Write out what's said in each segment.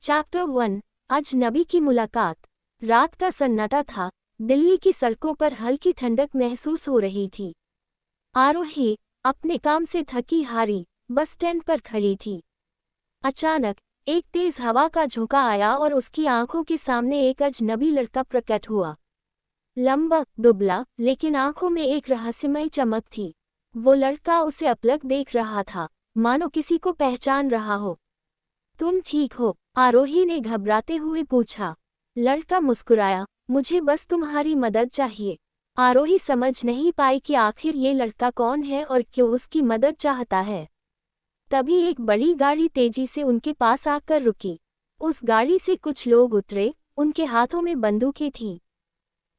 Chapter 1। अजनबी की मुलाकात। रात का सन्नाटा था। दिल्ली की सड़कों पर हल्की ठंडक महसूस हो रही थी। आरोही अपने काम से थकी हारी बस स्टैंड पर खड़ी थी। अचानक एक तेज हवा का झोंका आया और उसकी आंखों के सामने एक अजनबी लड़का प्रकट हुआ। लंबा, दुबला, लेकिन आंखों में एक रहस्यमय चमक थी। वो लड़का उसे अपलक देख रहा था, मानो किसी को पहचान रहा हो। तुम ठीक हो? आरोही ने घबराते हुए पूछा। लड़का मुस्कुराया, मुझे बस तुम्हारी मदद चाहिए। आरोही समझ नहीं पाई कि आखिर ये लड़का कौन है और क्यों उसकी मदद चाहता है। तभी एक बड़ी गाड़ी तेजी से उनके पास आकर रुकी। उस गाड़ी से कुछ लोग उतरे, उनके हाथों में बंदूकें थीं।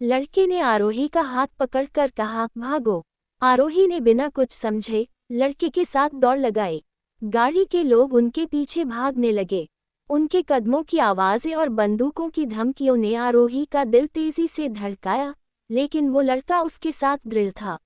लड़के ने आरोही का हाथ पकड़कर कहा, भागो। आरोही ने बिना कुछ समझे लड़के के साथ दौड़ लगाई। गाड़ी के लोग उनके पीछे भागने लगे। उनके कदमों की आवाज़ें और बंदूकों की धमकियों ने आरोही का दिल तेजी से धड़काया, लेकिन वो लड़का उसके साथ दृढ़ था।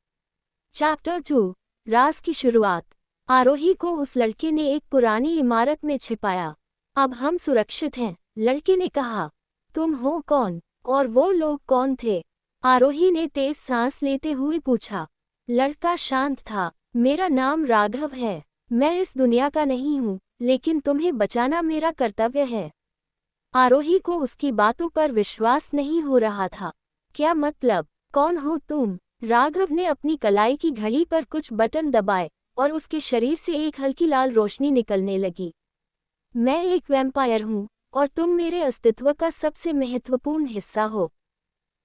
चैप्टर 2। राज की शुरुआत। आरोही को उस लड़के ने एक पुरानी इमारत में छिपाया। अब हम सुरक्षित हैं, लड़के ने कहा। तुम हो कौन? और वो लोग कौन थे? आरोही ने तेज सांस लेते हुए पूछा। लड़का शांत था। मेरा नाम राघव है। मैं इस दुनिया का नहीं हूँ, लेकिन तुम्हें बचाना मेरा कर्तव्य है। आरोही को उसकी बातों पर विश्वास नहीं हो रहा था। क्या मतलब? कौन हो तुम? राघव ने अपनी कलाई की घड़ी पर कुछ बटन दबाए और उसके शरीर से एक हल्की लाल रोशनी निकलने लगी। मैं एक वैम्पायर हूँ और तुम मेरे अस्तित्व का सबसे महत्वपूर्ण हिस्सा हो।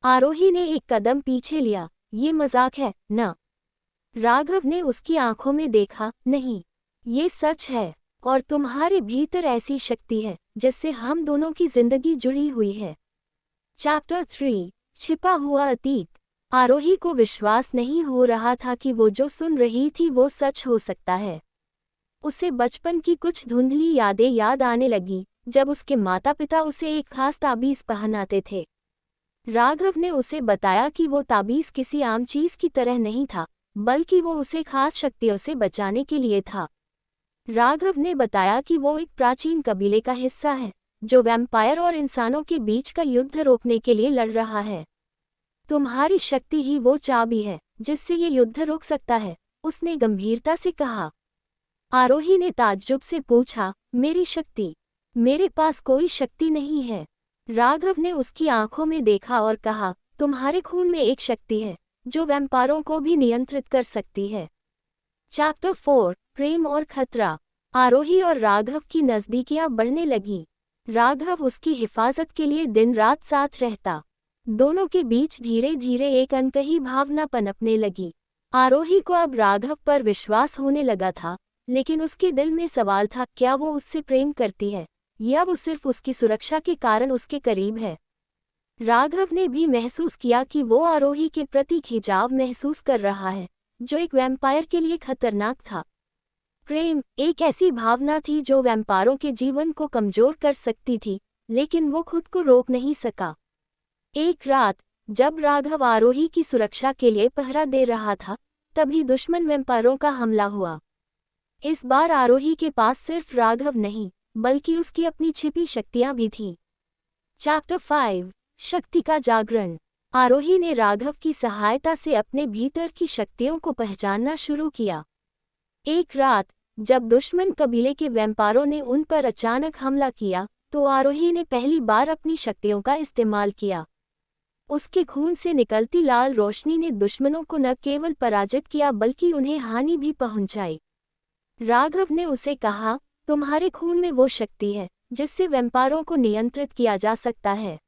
आरोही ने एक कदम पीछे लिया। ये मजाक है न? राघव ने उसकी आंखों में देखा। नहीं, ये सच है, और तुम्हारे भीतर ऐसी शक्ति है जिससे हम दोनों की जिंदगी जुड़ी हुई है। चैप्टर 3। छिपा हुआ अतीत। आरोही को विश्वास नहीं हो रहा था कि वो जो सुन रही थी वो सच हो सकता है। उसे बचपन की कुछ धुंधली यादें याद आने लगी, जब उसके माता पिता उसे एक खास ताबीज़ पहनाते थे। राघव ने उसे बताया कि वो ताबीज़ किसी आम चीज़ की तरह नहीं था, बल्कि वो उसे खास शक्तियों से बचाने के लिए था। राघव ने बताया कि वो एक प्राचीन कबीले का हिस्सा है, जो वैम्पायर और इंसानों के बीच का युद्ध रोकने के लिए लड़ रहा है। तुम्हारी शक्ति ही वो चाबी है जिससे ये युद्ध रुक सकता है, उसने गंभीरता से कहा। आरोही ने ताज्जुब से पूछा, मेरी शक्ति? मेरे पास कोई शक्ति नहीं है। राघव ने उसकी आंखों में देखा और कहा, तुम्हारे खून में एक शक्ति है जो वैम्पायरों को भी नियंत्रित कर सकती है। चैप्टर 4। प्रेम और खतरा। आरोही और राघव की नज़दीकियां बढ़ने लगीं। राघव उसकी हिफाजत के लिए दिन रात साथ रहता। दोनों के बीच धीरे धीरे एक अनकही भावना पनपने लगी। आरोही को अब राघव पर विश्वास होने लगा था, लेकिन उसके दिल में सवाल था, क्या वो उससे प्रेम करती है या वो सिर्फ उसकी सुरक्षा के कारण उसके करीब है। राघव ने भी महसूस किया कि वो आरोही के प्रति खिंचाव महसूस कर रहा है, जो एक वैम्पायर के लिए खतरनाक था। प्रेम एक ऐसी भावना थी जो वैम्पायरों के जीवन को कमजोर कर सकती थी, लेकिन वो खुद को रोक नहीं सका। एक रात, जब राघव आरोही की सुरक्षा के लिए पहरा दे रहा था, तभी दुश्मन वैम्पायरों का हमला हुआ। इस बार आरोही के पास सिर्फ राघव नहीं, बल्कि उसकी अपनी छिपी शक्तियां भी थीं। चैप्टर 5। शक्ति का जागरण। आरोही ने राघव की सहायता से अपने भीतर की शक्तियों को पहचानना शुरू किया। एक रात, जब दुश्मन कबीले के वैम्पायरों ने उन पर अचानक हमला किया, तो आरोही ने पहली बार अपनी शक्तियों का इस्तेमाल किया। उसके खून से निकलती लाल रोशनी ने दुश्मनों को न केवल पराजित किया बल्कि उन्हें हानि भी पहुंचाई। राघव ने उसे कहा, तुम्हारे खून में वो शक्ति है जिससे वैम्पायरों को नियंत्रित किया जा सकता है।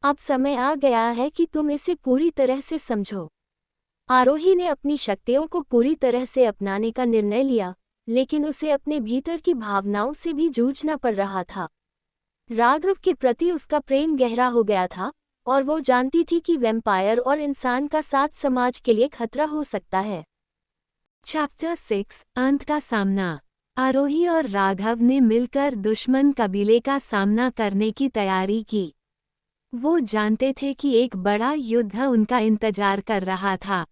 अब समय आ गया है कि तुम इसे पूरी तरह से समझो। आरोही ने अपनी शक्तियों को पूरी तरह से अपनाने का निर्णय लिया, लेकिन उसे अपने भीतर की भावनाओं से भी जूझना पड़ रहा था। राघव के प्रति उसका प्रेम गहरा हो गया था, और वो जानती थी कि वैम्पायर और इंसान का साथ समाज के लिए खतरा हो सकता है। चैप्टर 6। अंत का सामना। आरोही और राघव ने मिलकर दुश्मन कबीले का सामना करने की तैयारी की। वो जानते थे कि एक बड़ा युद्ध उनका इंतजार कर रहा था।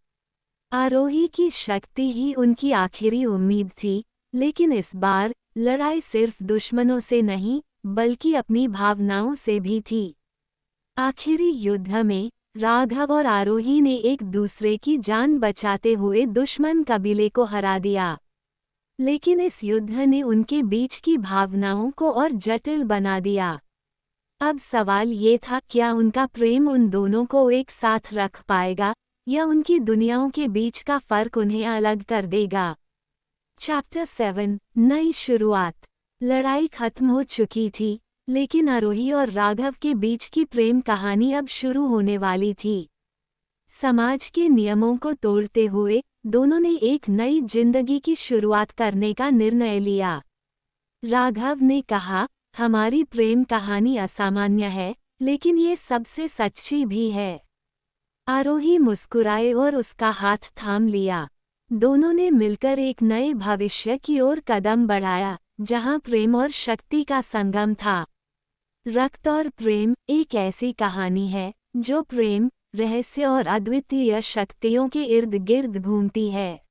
आरोही की शक्ति ही उनकी आखिरी उम्मीद थी, लेकिन इस बार लड़ाई सिर्फ दुश्मनों से नहीं, बल्कि अपनी भावनाओं से भी थी। आखिरी युद्ध में राघव और आरोही ने एक दूसरे की जान बचाते हुए दुश्मन कबीले को हरा दिया। लेकिन इस युद्ध ने उनके बीच की भावनाओं को और जटिल बना दिया। अब सवाल ये था, क्या उनका प्रेम उन दोनों को एक साथ रख पाएगा या उनकी दुनियाओं के बीच का फर्क उन्हें अलग कर देगा। चैप्टर 7 नई शुरुआत। लड़ाई खत्म हो चुकी थी, लेकिन आरोही और राघव के बीच की प्रेम कहानी अब शुरू होने वाली थी। समाज के नियमों को तोड़ते हुए दोनों ने एक नई जिंदगी की शुरुआत करने का निर्णय लिया। राघव ने कहा, हमारी प्रेम कहानी असामान्य है, लेकिन ये सबसे सच्ची भी है। आरोही मुस्कुराए और उसका हाथ थाम लिया। दोनों ने मिलकर एक नए भविष्य की ओर कदम बढ़ाया, जहां प्रेम और शक्ति का संगम था। रक्त और प्रेम एक ऐसी कहानी है जो प्रेम, रहस्य और अद्वितीय शक्तियों के इर्द गिर्द घूमती है।